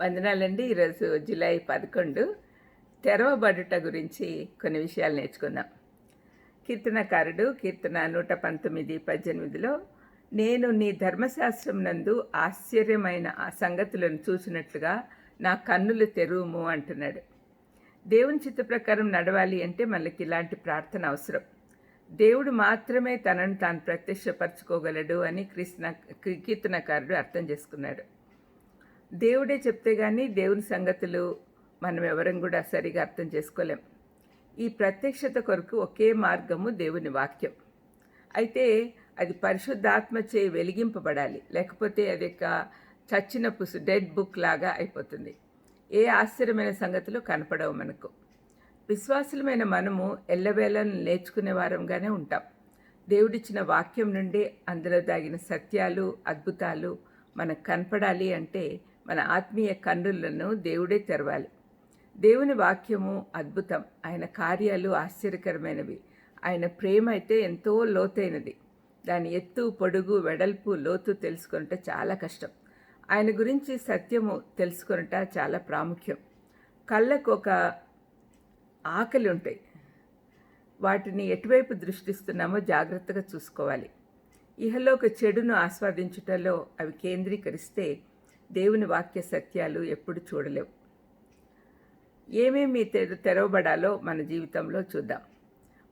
వందనాలండి. ఈరోజు జూలై 11 తెరవబడుట గురించి కొన్ని విషయాలు నేర్చుకుందాం. కీర్తనకారుడు కీర్తన 119:18లో నేను నీ ధర్మశాస్త్రం నందు ఆశ్చర్యమైన ఆ సంగతులను చూసినట్లుగా నా కన్నులు తెరువుము అంటున్నాడు. దేవుని చిత్త ప్రకారం నడవాలి అంటే మనకి ఇలాంటి ప్రార్థన అవసరం. దేవుడు మాత్రమే తనను తాను ప్రత్యక్షపరచుకోగలడు అని కీర్తనకారుడు అర్థం చేసుకున్నాడు. దేవుడే చెప్తే కానీ దేవుని సంగతులు మనం ఎవరం కూడా సరిగా అర్థం చేసుకోలేం. ఈ ప్రత్యక్షత కొరకు ఒకే మార్గము దేవుని వాక్యం. అయితే అది పరిశుద్ధాత్మచే వెలిగింపబడాలి, లేకపోతే అది చచ్చిన డెడ్ బుక్ లాగా అయిపోతుంది. ఏ ఆశ్చర్యమైన సంగతులు కనపడవు మనకు. విశ్వాసులమైన మనము ఎల్లవేళను నేర్చుకునే వారంగానే ఉంటాం. దేవుడిచ్చిన వాక్యం నుండి అందులో దాగిన సత్యాలు, అద్భుతాలు మనకు కనపడాలి అంటే మన ఆత్మీయ కన్నులను దేవుడే తెరవాలి. దేవుని వాక్యము అద్భుతం, ఆయన కార్యాలు ఆశ్చర్యకరమైనవి. ఆయన ప్రేమ అయితే ఎంతో లోతైనది. దాని ఎత్తు, పొడుగు, వెడల్పు, లోతు తెలుసుకొనుట చాలా కష్టం. ఆయన గురించి సత్యము తెలుసుకొనుట చాలా ప్రాముఖ్యం. కళ్ళకు ఒక ఆకలి ఉంటాయి. వాటిని ఎటువైపు దృష్టిస్తున్నామో జాగ్రత్తగా చూసుకోవాలి. ఇహలోక చెడును ఆస్వాదించుటలో అవి కేంద్రీకరిస్తే దేవుని వాక్య సత్యాలు ఎప్పుడు చూడలేవు. ఏమేమి తెరవబడాలో మన జీవితంలో చూద్దాం.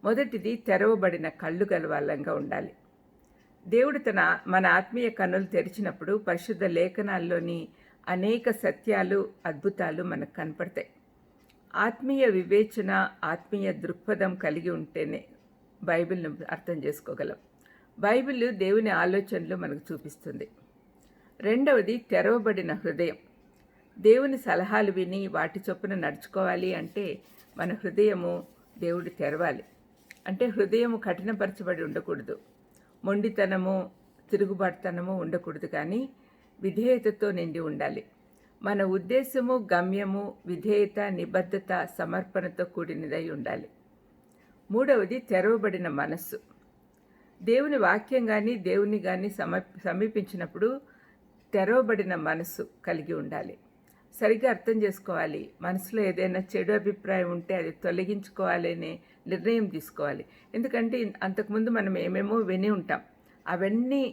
మొదటిది, తెరవబడిన కళ్ళు గలవాళ్ళంగా ఉండాలి. దేవుడు మన ఆత్మీయ కన్నులు తెరిచినప్పుడు పరిశుద్ధ లేఖనాల్లోని అనేక సత్యాలు, అద్భుతాలు మనకు కనపడతాయి. ఆత్మీయ వివేచన, ఆత్మీయ దృక్పథం కలిగి ఉంటేనే బైబిల్ను అర్థం చేసుకోగలం. బైబిల్ దేవుని ఆలోచనలు మనకు చూపిస్తుంది. రెండవది, తెరవబడిన హృదయం. దేవుని సలహాలు విని వాటి చొప్పున నడుచుకోవాలి అంటే మన హృదయము దేవుడు తెరవాలి. అంటే హృదయము కఠినపరచబడి ఉండకూడదు, మొండితనము, తిరుగుబాటుతనము ఉండకూడదు, కానీ విధేయతతో నిండి ఉండాలి. మన ఉద్దేశము, గమ్యము విధేయత, నిబద్ధత, సమర్పణతో కూడినదై ఉండాలి. మూడవది, తెరవబడిన మనస్సు. దేవుని వాక్యం కానీ దేవుని కానీ సమీపించినప్పుడు తెరవబడిన మనసు కలిగి ఉండాలి. సరిగ్గా అర్థం చేసుకోవాలి. మనసులో ఏదైనా చెడు అభిప్రాయం ఉంటే అది తొలగించుకోవాలనే నిర్ణయం తీసుకోవాలి. ఎందుకంటే అంతకుముందు మనం ఏమేమో విని ఉంటాం. అవన్నీ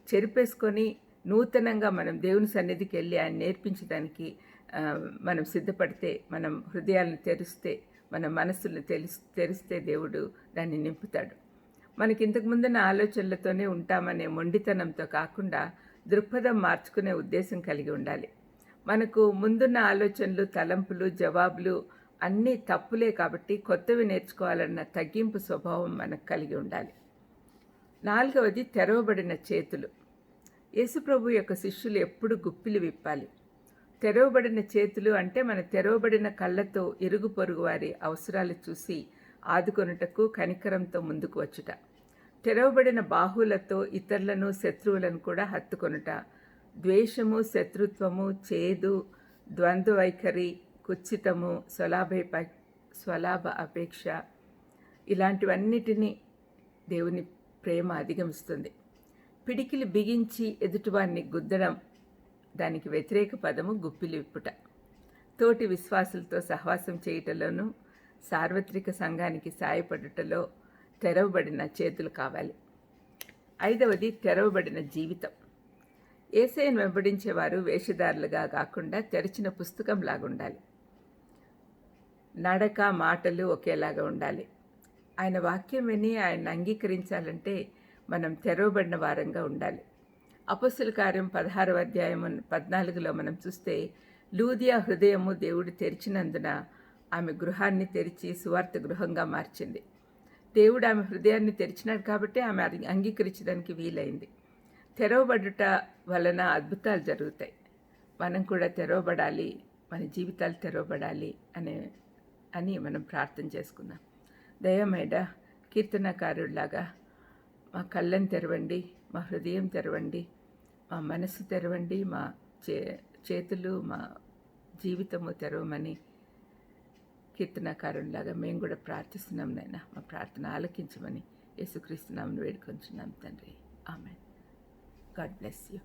చెరిపేసుకొని నూతనంగా మనం దేవుని సన్నిధికి వెళ్ళి ఆయన నేర్పించడానికి మనం సిద్ధపడితే, మనం హృదయాలను తెరిస్తే, మన మనస్సులను తెరిస్తే దేవుడు దాన్ని నింపుతాడు. మనకి ఇంతకుముందున్న ఆలోచనలతోనే ఉంటామనే మొండితనంతో కాకుండా దృక్పథం మార్చుకునే ఉద్దేశం కలిగి ఉండాలి. మనకు ముందున్న ఆలోచనలు, తలంపులు, జవాబులు అన్నీ తప్పులే కాబట్టి కొత్తవి నేర్చుకోవాలన్న తగ్గింపు స్వభావం మనకు కలిగి ఉండాలి. నాలుగవది, తెరవబడిన చేతులు. యేసుప్రభు యొక్క శిష్యులు ఎప్పుడు గుప్పిలు విప్పాలి. తెరవబడిన చేతులు అంటే మన తెరవబడిన కళ్ళతో ఇరుగు పొరుగు వారి అవసరాలు చూసి ఆదుకొనుటకు కనికరంతో ముందుకు వచ్చుట. తెరవబడిన బాహువులతో ఇతరులను, శత్రువులను కూడా హత్తుకొనుట. ద్వేషము, శత్రుత్వము, చేదు, ద్వంద్వ వైఖరి, కుత్సితము, స్వలాభ అపేక్ష, ఇలాంటివన్నిటినీ దేవుని ప్రేమ అధిగమిస్తుంది. పిడికిలు బిగించి ఎదుటివారిని గుద్దడం, దానికి వ్యతిరేక పదము గుప్పిలి విప్పుట. తోటి విశ్వాసులతో సహవాసం చేయటంలోనూ సార్వత్రిక సంఘానికి సాయపడుటలో తెరవబడిన చేతులు కావాలి. ఐదవది, తెరవబడిన జీవితం. యేసయ్యను వెంబడించేవారు వేషధారులుగా కాకుండా తెరిచిన పుస్తకంలాగా ఉండాలి. నడక, మాటలు ఒకేలాగా ఉండాలి. ఆయన వాక్యం విని ఆయన అంగీకరించాలంటే మనం తెరవబడిన వారంగా ఉండాలి. అపొస్తలుల కార్యం 16వ అధ్యాయం 14లో మనం చూస్తే, లూదియా హృదయము దేవుడు తెరిచినందున ఆమె గృహాన్ని తెరిచి సువార్త గృహంగా మార్చింది. దేవుడు ఆమె హృదయాన్ని తెరిచినాడు కాబట్టి ఆమె అంగీకరించడానికి వీలైంది. తెరవబడుట వలన అద్భుతాలు జరుగుతాయి. మనం కూడా తెరవబడాలి, మన జీవితాలు తెరవబడాలి అని మనం ప్రార్థన చేసుకుందాం. దయమేడ కీర్తనకారుడిలాగా మా కళ్ళను తెరవండి, మా హృదయం తెరవండి, మా మనసు తెరవండి, మా చేతులు, మా జీవితము తెరవమని కీర్తనకారునిలాగా మేము కూడా ప్రార్థిస్తున్నాం. నాయన, మా ప్రార్థన ఆలకించమని యేసుక్రీస్తు నామమున వేడుకొంచున్నాం తండ్రి. ఆమేన్. God bless you.